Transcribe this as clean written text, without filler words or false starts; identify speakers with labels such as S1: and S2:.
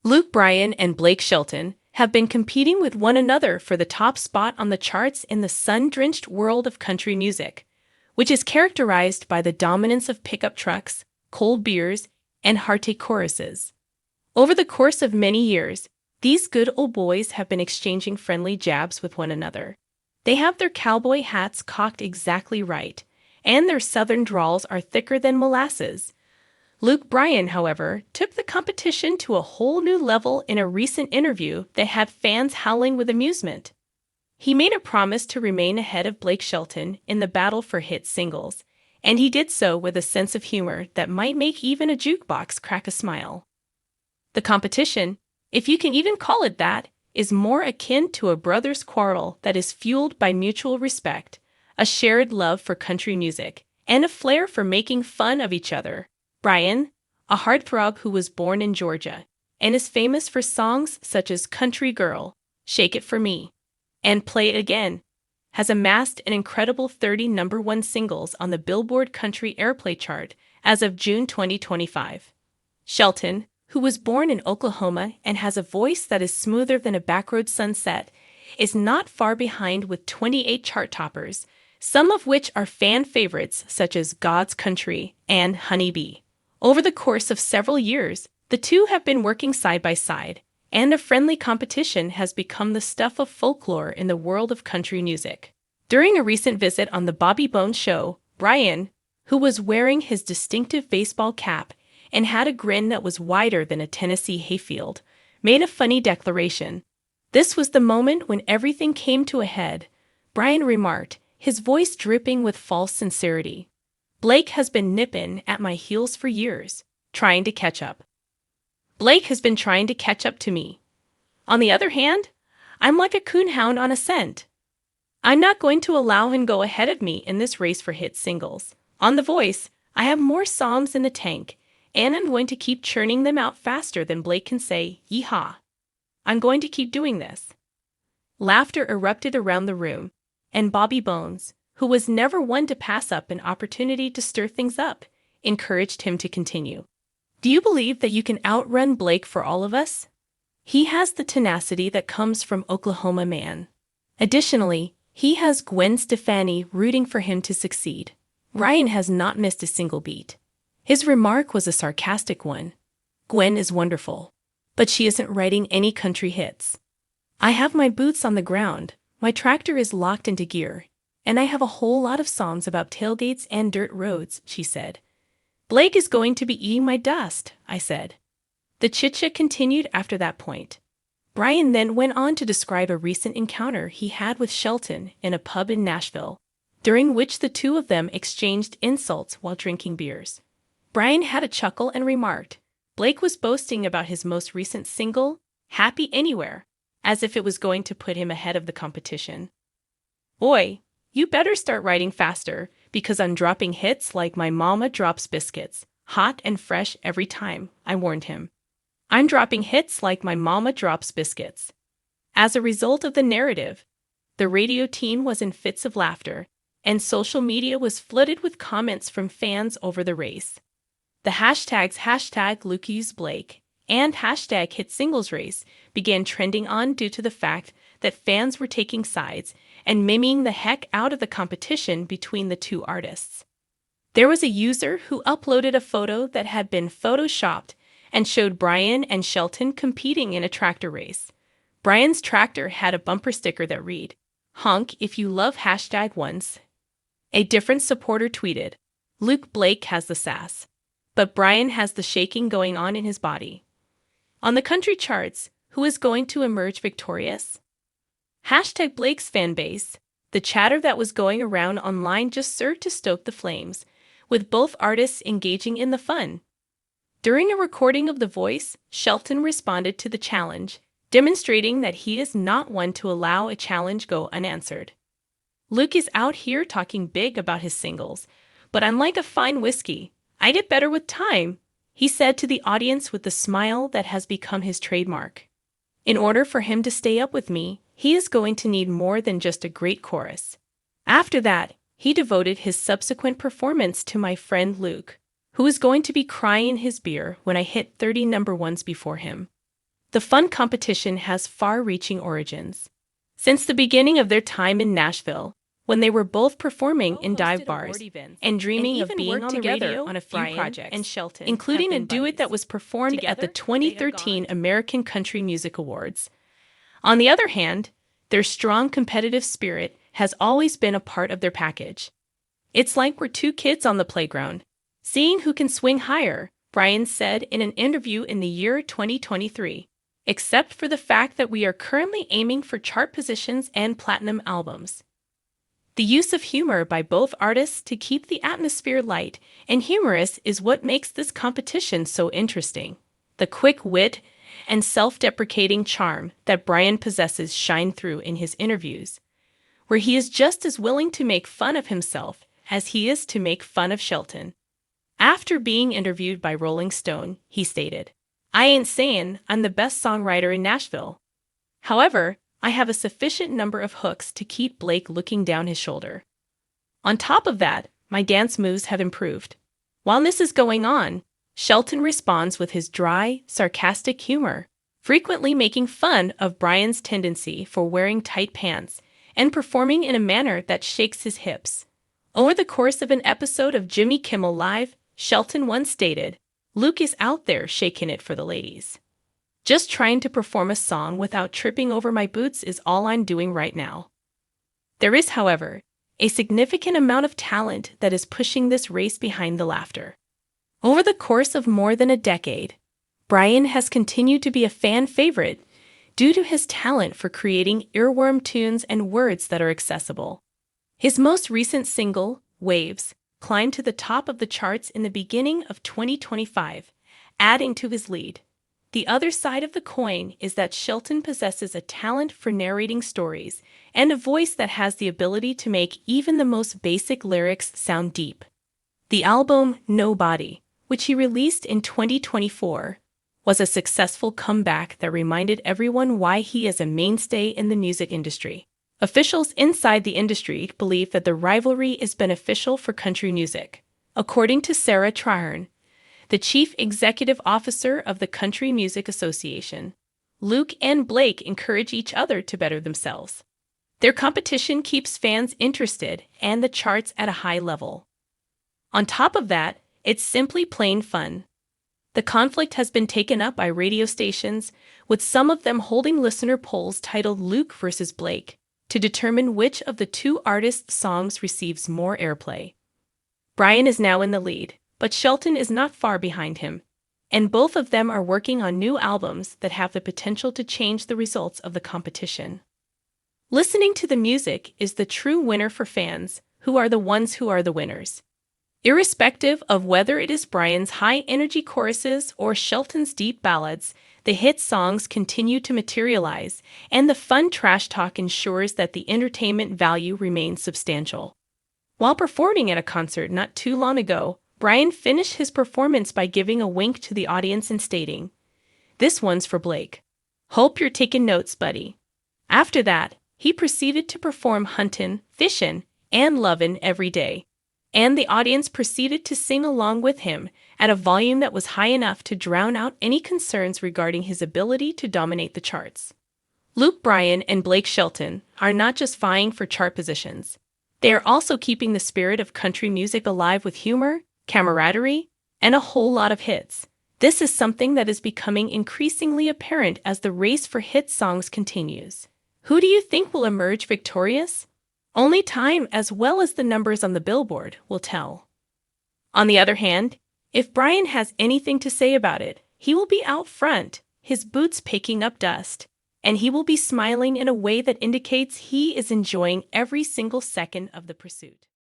S1: Luke Bryan and Blake Shelton have been competing with one another for the top spot on the charts in the sun-drenched world of country music, which is characterized by the dominance of pickup trucks, cold beers, and hearty choruses. Over the course of many years, these good old boys have been exchanging friendly jabs with one another. They have their cowboy hats cocked exactly right, and their southern drawls are thicker than molasses. Luke Bryan, however, took the competition to a whole new level in a recent interview that had fans howling with amusement. He made a promise to remain ahead of Blake Shelton in the battle for hit singles, and he did so with a sense of humor that might make even a jukebox crack a smile. The competition, if you can even call it that, is more akin to a brother's quarrel that is fueled by mutual respect, a shared love for country music, and a flair for making fun of each other. Bryan, a heartthrob who was born in Georgia, and is famous for songs such as Country Girl, Shake It For Me, and Play It Again, has amassed an incredible 30 #1 singles on the Billboard Country Airplay chart as of June 2025. Shelton, who was born in Oklahoma and has a voice that is smoother than a backroad sunset, is not far behind with 28 chart toppers, some of which are fan favorites such as God's Country and Honey Bee. Over the course of several years, the two have been working side by side, and a friendly competition has become the stuff of folklore in the world of country music. During a recent visit on the Bobby Bones Show, Bryan, who was wearing his distinctive baseball cap and had a grin that was wider than a Tennessee hayfield, made a funny declaration. This was the moment when everything came to a head. Bryan remarked, his voice dripping with false sincerity. Blake has been nipping at my heels for years, trying to catch up. Blake has been trying to catch up to me. On the other hand, I'm like a coonhound on a scent. I'm not going to allow him go ahead of me in this race for hit singles. On The Voice, I have more songs in the tank, and I'm going to keep churning them out faster than Blake can say, yeehaw. I'm going to keep doing this. Laughter erupted around the room, and Bobby Bones, who was never one to pass up an opportunity to stir things up, encouraged him to continue. Do you believe that you can outrun Blake for all of us? He has the tenacity that comes from Oklahoma man. Additionally, he has Gwen Stefani rooting for him to succeed. Bryan has not missed a single beat. His remark was a sarcastic one. Gwen is wonderful, but she isn't writing any country hits. I have my boots on the ground, my tractor is locked into gear, and I have a whole lot of songs about tailgates and dirt roads, she said. Blake is going to be eating my dust, I said. The chit-chat continued after that point. Bryan then went on to describe a recent encounter he had with Shelton in a pub in Nashville, during which the two of them exchanged insults while drinking beers. Bryan had a chuckle and remarked, Blake was boasting about his most recent single, Happy Anywhere, as if it was going to put him ahead of the competition. Boy, you better start writing faster, because I'm dropping hits like my mama drops biscuits, hot and fresh every time, I warned him. I'm dropping hits like my mama drops biscuits. As a result of the narrative, the radio team was in fits of laughter, and social media was flooded with comments from fans over the race. The hashtags #LukeUseBlake and #HitSinglesRace began trending on due to the fact that fans were taking sides and miming the heck out of the competition between the two artists. There was a user who uploaded a photo that had been photoshopped and showed Bryan and Shelton competing in a tractor race. Bryan's tractor had a bumper sticker that read, "Honk if you love #once." A different supporter tweeted, "Luke Blake has the sass, but Bryan has the shaking going on in his body." On the country charts, who is going to emerge victorious? #Blake's fanbase. The chatter that was going around online just served to stoke the flames, with both artists engaging in the fun. During a recording of The Voice, Shelton responded to the challenge, demonstrating that he is not one to allow a challenge go unanswered. Luke is out here talking big about his singles, but I'm like a fine whiskey. I get better with time, he said to the audience with the smile that has become his trademark. In order for him to stay up with me, he is going to need more than just a great chorus. After that, he devoted his subsequent performance to my friend Luke, who is going to be crying his beer when I hit 30 #1s before him. the fun competition has far-reaching origins. Since the beginning of their time in Nashville, when they were both performing in dive bars and dreaming of being on the radio on a few projects, and Shelton, including a duet that was performed at the 2013 American Country Music Awards. On the other hand, their strong competitive spirit has always been a part of their package. It's like we're two kids on the playground, seeing who can swing higher, Bryan said in an interview in the year 2023. Except for the fact that we are currently aiming for chart positions and platinum albums. The use of humor by both artists to keep the atmosphere light and humorous is what makes this competition so interesting. The quick wit and self-deprecating charm that Bryan possesses shine through in his interviews, where he is just as willing to make fun of himself as he is to make fun of Shelton. After being interviewed by Rolling Stone, he stated, "I ain't saying I'm the best songwriter in Nashville. However, I have a sufficient number of hooks to keep Blake looking down his shoulder. On top of that, my dance moves have improved." While this is going on, Shelton responds with his dry, sarcastic humor, frequently making fun of Bryan's tendency for wearing tight pants and performing in a manner that shakes his hips. Over the course of an episode of Jimmy Kimmel Live, Shelton once stated, "Luke is out there shaking it for the ladies. Just trying to perform a song without tripping over my boots is all I'm doing right now." There is, however, a significant amount of talent that is pushing this race behind the laughter. Over the course of more than a decade, Bryan has continued to be a fan favorite due to his talent for creating earworm tunes and words that are accessible. His most recent single, Waves, climbed to the top of the charts in the beginning of 2025, adding to his lead. The other side of the coin is that Shelton possesses a talent for narrating stories and a voice that has the ability to make even the most basic lyrics sound deep. The album Nobody, which he released in 2024, was a successful comeback that reminded everyone why he is a mainstay in the music industry. Officials inside the industry believe that the rivalry is beneficial for country music. According to Sarah Traherne, the chief executive officer of the Country Music Association, Luke and Blake encourage each other to better themselves. Their competition keeps fans interested and the charts at a high level. On top of that, it's simply plain fun. The conflict has been taken up by radio stations, with some of them holding listener polls titled Luke versus Blake, to determine which of the two artists' songs receives more airplay. Bryan is now in the lead, but Shelton is not far behind him, and both of them are working on new albums that have the potential to change the results of the competition. Listening to the music is the true winner for fans, who are the ones who are the winners. Irrespective of whether it is Bryan's high-energy choruses or Shelton's deep ballads, the hit songs continue to materialize, and the fun trash talk ensures that the entertainment value remains substantial. While performing at a concert not too long ago, Bryan finished his performance by giving a wink to the audience and stating, "This one's for Blake. Hope you're taking notes, buddy." After that, he proceeded to perform Huntin', Fishin', and Lovin' Every Day, and the audience proceeded to sing along with him at a volume that was high enough to drown out any concerns regarding his ability to dominate the charts. Luke Bryan and Blake Shelton are not just vying for chart positions. They are also keeping the spirit of country music alive with humor, camaraderie, and a whole lot of hits. This is something that is becoming increasingly apparent as the race for hit songs continues. Who do you think will emerge victorious? Only time, as well as the numbers on the Billboard, will tell. On the other hand, if Bryan has anything to say about it, he will be out front, his boots picking up dust, and he will be smiling in a way that indicates he is enjoying every single second of the pursuit.